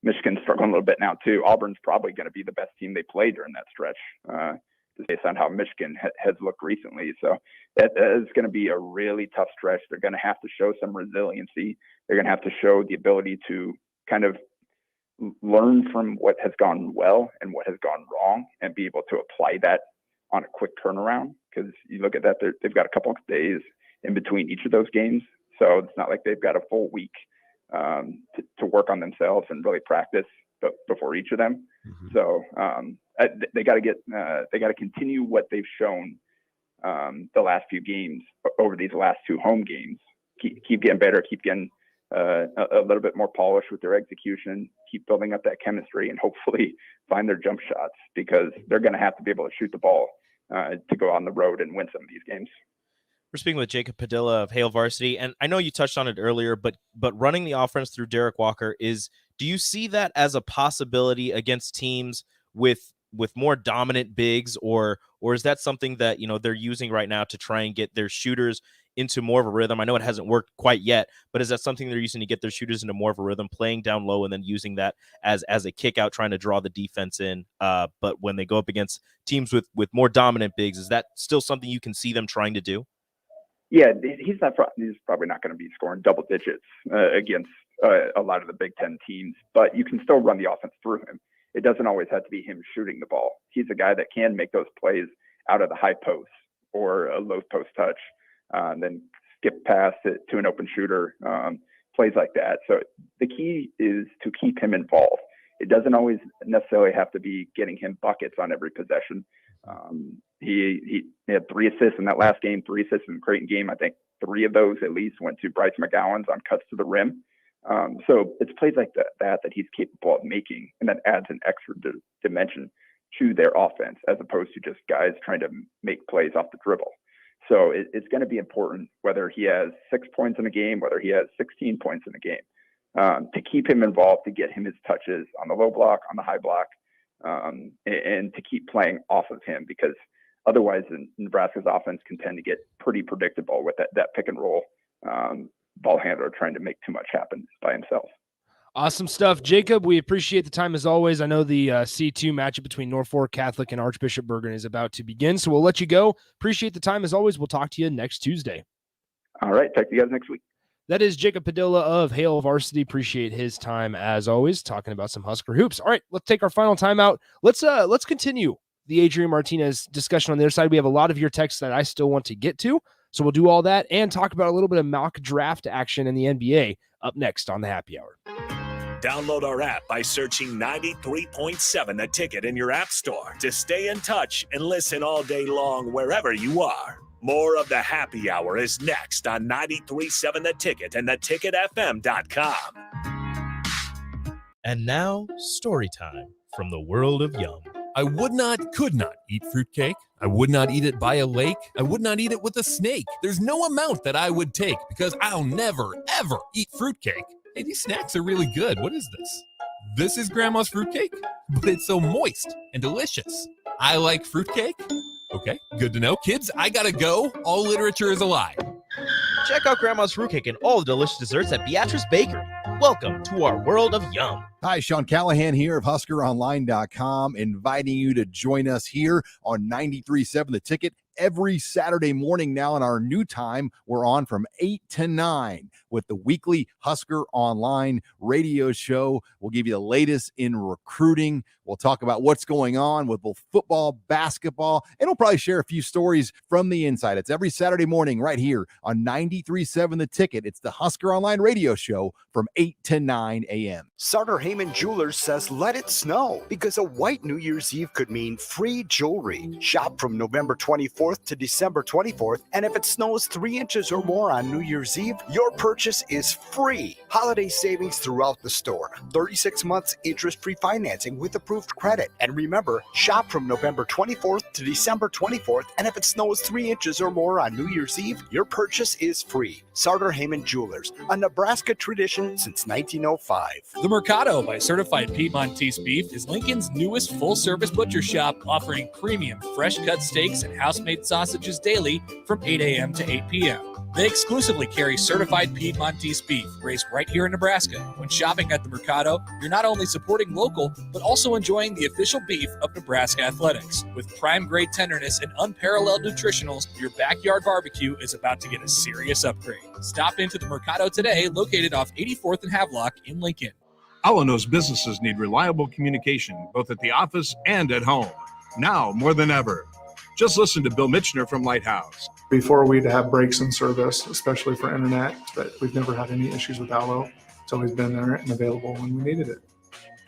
Michigan's struggling a little bit now too. Auburn's probably going to be the best team they play during that stretch, just based on how Michigan has looked recently. So that is going to be a really tough stretch. They're going to have to show some resiliency. They're going to have to show the ability to kind of learn from what has gone well and what has gone wrong and be able to apply that on a quick turnaround, because you look at that, they've got a couple of days in between each of those games. So it's not like they've got a full week to work on themselves and really practice before each of them. So they got to continue what they've shown the last few games over these last 2 home games. Keep getting better, keep getting a little bit more polished with their execution, keep building up that chemistry, and hopefully find their jump shots, because they're going to have to be able to shoot the ball to go on the road and win some of these games. We're speaking with Jacob Padilla of Hale Varsity, and I know you touched on it earlier, but running the offense through Derek Walker do you see that as a possibility against teams with more dominant bigs, or is that something that they're using right now to try and get their shooters into more of a rhythm? I know it hasn't worked quite yet, but is that something they're using to get their shooters into more of a rhythm, playing down low and then using that as a kick out, trying to draw the defense in? But when they go up against teams with more dominant bigs, is that still something you can see them trying to do? Yeah, he's probably not going to be scoring double digits against a lot of the Big Ten teams, but you can still run the offense through him. It doesn't always have to be him shooting the ball. He's a guy that can make those plays out of the high post or a low post touch, then skip past it to an open shooter, plays like that. So the key is to keep him involved. It doesn't always necessarily have to be getting him buckets on every possession. He had 3 assists in that last game, 3 assists in the Creighton game. I think 3 of those at least went to Bryce McGowan's on cuts to the rim. So it's plays like that he's capable of making, and that adds an extra dimension to their offense, as opposed to just guys trying to make plays off the dribble. So it's going to be important whether he has 6 points in a game, whether he has 16 points in a game, to keep him involved, to get him his touches on the low block, on the high block, and to keep playing off of him, because otherwise Nebraska's offense can tend to get pretty predictable with that pick and roll ball handler trying to make too much happen by himself. Awesome stuff, Jacob. We appreciate the time as always. I know the C2 matchup between Norfolk Catholic and Archbishop Bergen is about to begin, so we'll let you go. Appreciate the time as always. We'll talk to you next Tuesday. All right. Talk to you guys next week. That is Jacob Padilla of Hale Varsity. Appreciate his time as always, talking about some Husker hoops. All right, let's take our final timeout. Let's continue the Adrian Martinez discussion on the other side. We have a lot of your texts that I still want to get to, so we'll do all that and talk about a little bit of mock draft action in the NBA up next on the Happy Hour. Download our app by searching 93.7 The Ticket in your app store to stay in touch and listen all day long wherever you are. More of the Happy Hour is next on 93.7 The Ticket and theticketfm.com. And now, story time from the world of Yum. I could not eat fruitcake. I would not eat it by a lake. I would not eat it with a snake. There's no amount that I would take because I'll never, ever eat fruitcake. Hey, these snacks are really good. What is this? This is Grandma's fruitcake, but it's so moist and delicious. I like fruitcake. Okay, good to know. Kids, I gotta go. All literature is a lie. Check out Grandma's fruitcake and all the delicious desserts at Beatrice Bakery. Welcome to our world of yum. Hi, Sean Callahan here of HuskerOnline.com, inviting you to join us here on 93.7 The Ticket every Saturday morning now in our new time. We're on from 8 to 9 with the weekly Husker Online radio show. We'll give you the latest in recruiting. We'll talk about what's going on with both football, basketball, and we'll probably share a few stories from the inside. It's every Saturday morning right here on 93.7 The Ticket. It's the Husker Online radio show from 8 to 9 a.m. Sartor Heyman Jewelers says let it snow because a white New Year's Eve could mean free jewelry. Shop from November 24th to December 24th, and if it snows 3 inches or more on New Year's Eve, your purchase is free. Holiday savings throughout the store. 36 months interest-free financing with approved credit. And remember, shop from November 24th to December 24th, and if it snows 3 inches or more on New Year's Eve, your purchase is free. Sartor Heyman Jewelers, a Nebraska tradition since 1905. The Mercado by Certified Piedmontese Beef is Lincoln's newest full-service butcher shop, offering premium fresh-cut steaks and house-made sausages daily from 8 a.m. to 8 p.m. They exclusively carry certified Piedmontese beef raised right here in Nebraska. When shopping at the Mercado, you're not only supporting local, but also enjoying the official beef of Nebraska athletics. With prime-grade tenderness and unparalleled nutritionals, your backyard barbecue is about to get a serious upgrade. Stop into the Mercado today, located off 84th and Havelock in Lincoln. Allo knows businesses need reliable communication, both at the office and at home. Now more than ever. Just listen to Bill Mitchner from Lighthouse. Before we'd have breaks in service, especially for internet, but we've never had any issues with Allo. It's always been there and available when we needed it.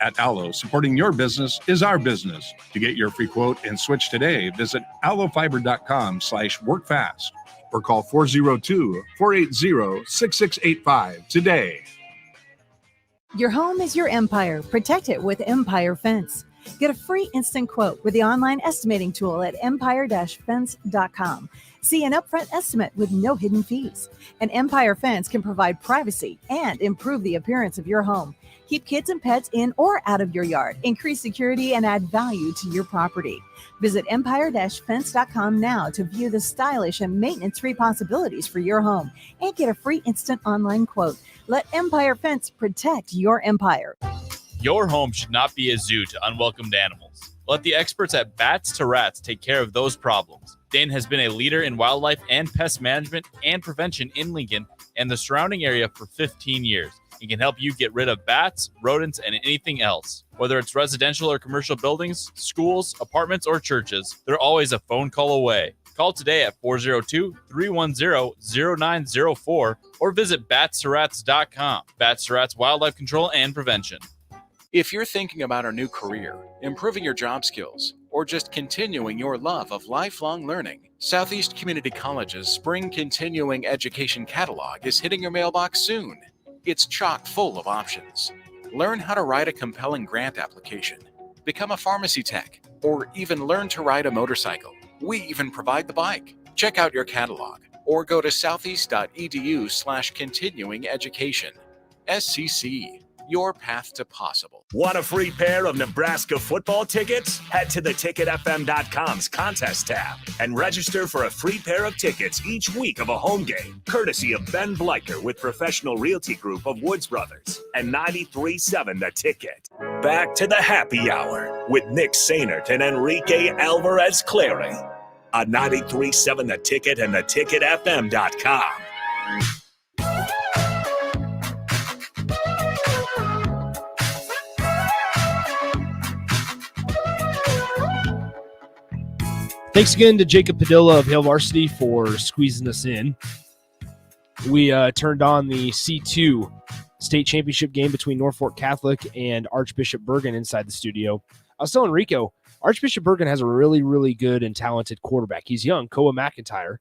At Allo, supporting your business is our business. To get your free quote and switch today, visit allofiber.com/workfast or call 402-480-6685 today. Your home is your empire. Protect it with Empire Fence. Get a free instant quote with the online estimating tool at empire-fence.com. See an upfront estimate with no hidden fees. And Empire Fence can provide privacy and improve the appearance of your home. Keep kids and pets in or out of your yard. Increase security and add value to your property. Visit empire-fence.com now to view the stylish and maintenance-free possibilities for your home and get a free instant online quote. Let Empire Fence protect your empire. Your home should not be a zoo to unwelcomed animals. Let the experts at Bats to Rats take care of those problems. Dane has been a leader in wildlife and pest management and prevention in Lincoln and the surrounding area for 15 years. He can help you get rid of bats, rodents, and anything else. Whether it's residential or commercial buildings, schools, apartments, or churches, they're always a phone call away. Call today at 402-310-0904 or visit batstoRats.com. Bats to Rats Wildlife Control and Prevention. If you're thinking about a new career, improving your job skills, or just continuing your love of lifelong learning, Southeast Community College's Spring Continuing Education Catalog is hitting your mailbox soon. It's chock full of options. Learn how to write a compelling grant application, become a pharmacy tech, or even learn to ride a motorcycle. We even provide the bike. Check out your catalog or go to southeast.edu/continuing education. SCC. Your path to possible. Want a free pair of Nebraska football tickets? Head to theticketfm.com's contest tab and register for a free pair of tickets each week of a home game, courtesy of Ben Bleicher with Professional Realty Group of Woods Brothers and 93.7 The Ticket. Back to the Happy Hour with Nick Sainert and Enrique Alvarez Clary on 93.7 The Ticket and theticketfm.com. Thanks again to Jacob Padilla of Hale Varsity for squeezing us in. We turned on the C2 state championship game between Norfolk Catholic and Archbishop Bergen inside the studio. I was telling Rico, Archbishop Bergen has a really, really good and talented quarterback. He's young, Koa McIntyre.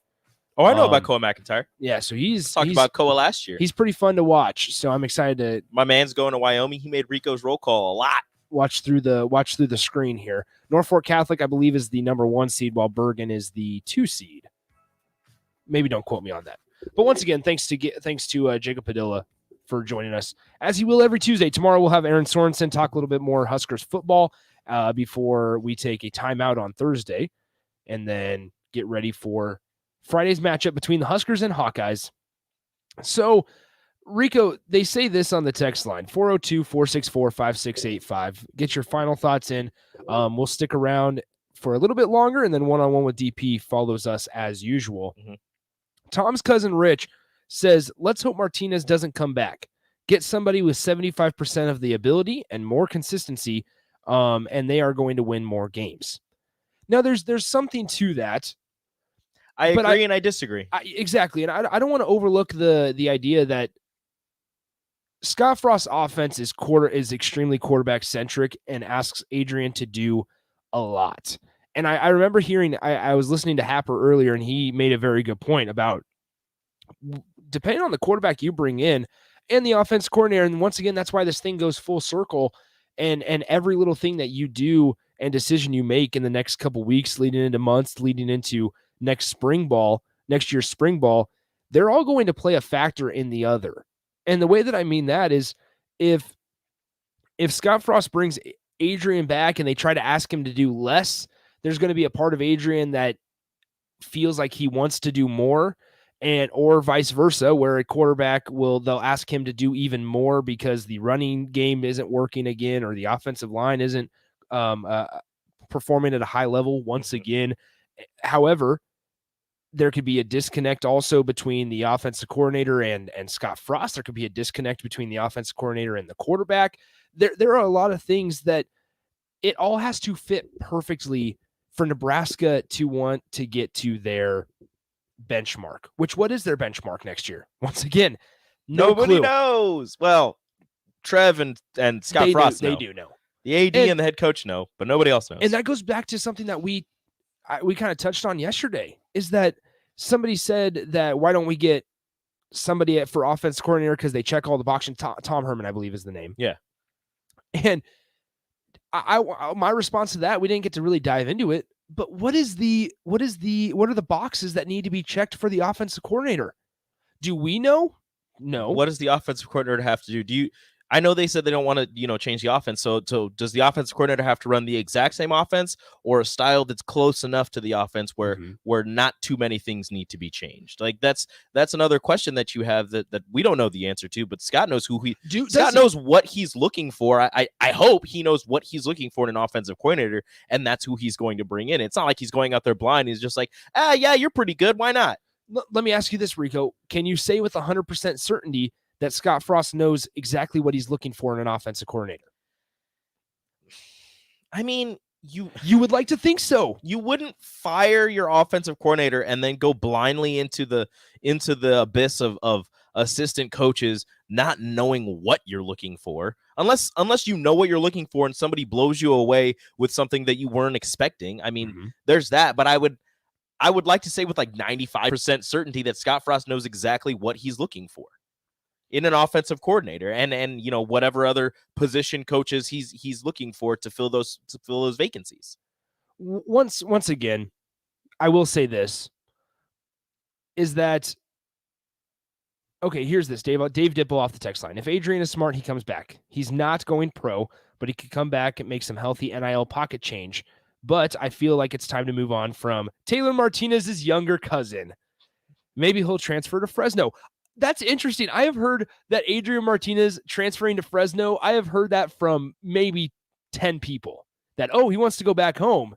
Oh, I know about Koa McIntyre. Yeah, so he's talked about Koa last year. He's pretty fun to watch. So I'm excited to. My man's going to Wyoming. He made Rico's roll call a lot. Watch through the screen here. Norfolk Catholic, I believe, is the number 1 seed, while Bergen is the 2 seed. Maybe don't quote me on that. But once again, thanks to Jacob Padilla for joining us, as he will every Tuesday. Tomorrow we'll have Aaron Sorensen talk a little bit more Huskers football before we take a timeout on Thursday, and then get ready for Friday's matchup between the Huskers and Hawkeyes. So, Rico, they say this on the text line, 402-464-5685. Get your final thoughts in. We'll stick around for a little bit longer, and then one-on-one with DP follows us as usual. Mm-hmm. Tom's cousin Rich says, let's hope Martinez doesn't come back. Get somebody with 75% of the ability and more consistency, and they are going to win more games. Now, there's something to that. I agree and I disagree. Exactly, and I don't want to overlook the idea that Scott Frost's offense is extremely quarterback-centric and asks Adrian to do a lot. And I remember hearing, I was listening to Happer earlier, and he made a very good point about depending on the quarterback you bring in and the offense coordinator, and once again, that's why this thing goes full circle, and every little thing that you do and decision you make in the next couple weeks, leading into months, leading into next year's spring ball, they're all going to play a factor in the other. And the way that I mean that is if Scott Frost brings Adrian back and they try to ask him to do less, there's going to be a part of Adrian that feels like he wants to do more, or vice versa, where a quarterback they'll ask him to do even more because the running game isn't working again, or the offensive line isn't performing at a high level once again. However, there could be a disconnect also between the offensive coordinator and Scott Frost. There could be a disconnect between the offensive coordinator and the quarterback. There are a lot of things that it all has to fit perfectly for Nebraska to want to get to their benchmark. What is their benchmark next year? Once again, nobody knows. Well, Trev and Scott Frost know. They do know. The AD and the head coach know, but nobody else knows. And that goes back to something that we kind of touched on yesterday, is that somebody said that why don't we get somebody for offense coordinator because they check all the boxes. Tom Herman, I believe, is the name. Yeah. And my response to that, we didn't get to really dive into it, but what are the boxes that need to be checked for the offensive coordinator? Do we know? No. What does the offensive coordinator have to do? I know they said they don't want to, change the offense. So does the offensive coordinator have to run the exact same offense, or a style that's close enough to the offense where not too many things need to be changed? Like that's another question that you have that we don't know the answer to, but Scott knows Scott knows what he's looking for. I hope he knows what he's looking for in an offensive coordinator, and that's who he's going to bring in. It's not like he's going out there blind. He's just like, yeah, you're pretty good. Why not? Let me ask you this, Rico. Can you say with 100% certainty that Scott Frost knows exactly what he's looking for in an offensive coordinator? I mean, you would like to think so. You wouldn't fire your offensive coordinator and then go blindly into the abyss of assistant coaches not knowing what you're looking for, unless you know what you're looking for and somebody blows you away with something that you weren't expecting. I mean, there's that, but I would like to say with like 95% certainty that Scott Frost knows exactly what he's looking for in an offensive coordinator and whatever other position coaches he's looking for to fill those vacancies. Once again, I will say this is that, okay, here's this, Dave Dipple off the text line. If Adrian is smart, he comes back. He's not going pro, but he could come back and make some healthy NIL pocket change. But I feel like it's time to move on from Taylor Martinez's younger cousin. Maybe he'll transfer to Fresno. That's interesting. I have heard that Adrian Martinez transferring to Fresno, I have heard that from maybe 10 people that, he wants to go back home.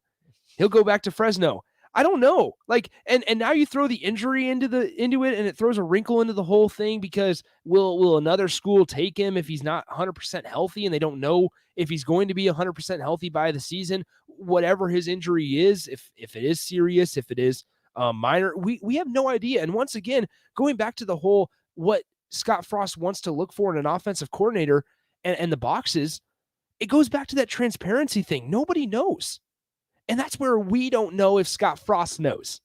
He'll go back to Fresno. I don't know. Like, and now you throw the injury into it, and it throws a wrinkle into the whole thing, because will another school take him if he's not 100% healthy, and they don't know if he's going to be 100% healthy by the season, whatever his injury is, if it is serious, if it is minor, we have no idea. And once again, going back to the whole what Scott Frost wants to look for in an offensive coordinator and the boxes, it goes back to that transparency thing. Nobody knows. And that's where we don't know if Scott Frost knows.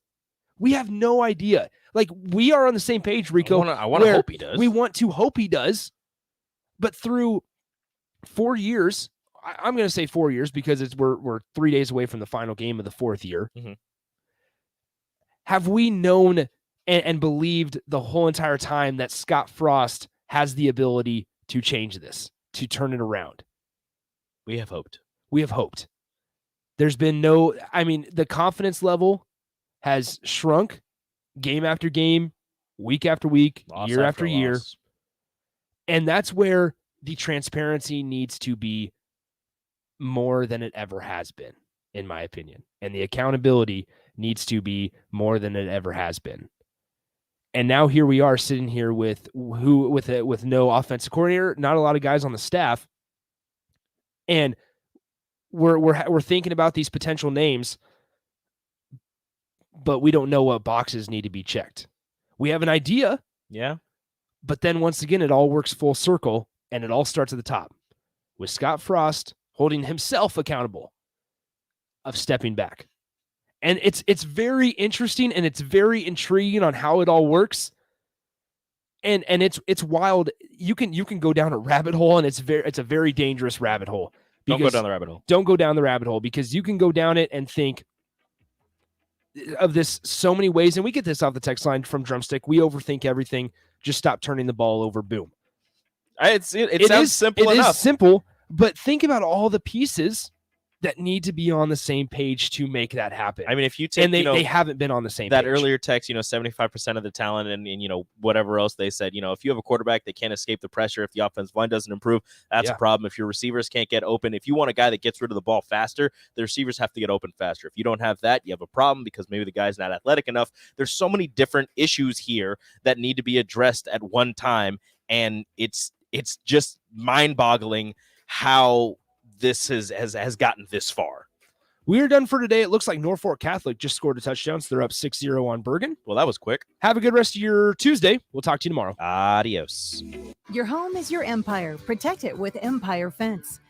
We have no idea. Like, we are on the same page, Rico. I want to hope he does. We want to hope he does. But through 4 years, I'm going to say 4 years because we're 3 days away from the final game of the fourth year. Mm-hmm. Have we known and believed the whole entire time that Scott Frost has the ability to change this, to turn it around? We have hoped. We have hoped. There's been the confidence level has shrunk game after game, week after week, year after year. And that's where the transparency needs to be more than it ever has been, in my opinion. And the accountability needs to be more than it ever has been. And now here we are sitting here with no offensive coordinator, not a lot of guys on the staff. And we're thinking about these potential names, but we don't know what boxes need to be checked. We have an idea. Yeah. But then once again, it all works full circle, and it all starts at the top with Scott Frost holding himself accountable of stepping back. And it's very interesting, and it's very intriguing on how it all works. And it's wild. You can go down a rabbit hole, and it's a very dangerous rabbit hole. Don't go down the rabbit hole. Don't go down the rabbit hole, because you can go down it and think of this so many ways. And we get this off the text line from Drumstick. We overthink everything. Just stop turning the ball over. Boom. It sounds simple enough. It is simple, but think about all the pieces that need to be on the same page to make that happen. I mean, if you take, and they haven't been on the same that page. earlier text, 75% of the talent and whatever else they said, if you have a quarterback that can't escape the pressure, if the offensive line doesn't improve, that's a problem. If your receivers can't get open, if you want a guy that gets rid of the ball faster, the receivers have to get open faster. If you don't have that, you have a problem because maybe the guy's not athletic enough. There's so many different issues here that need to be addressed at one time. And it's just mind-boggling how this has gotten this far. We are done for today. It looks like Norfolk Catholic just scored a touchdown, so they're up 6-0 on Bergen. Well, that was quick. Have a good rest of your Tuesday. We'll talk to you tomorrow. Adios. Your home is your empire. Protect it with Empire Fence.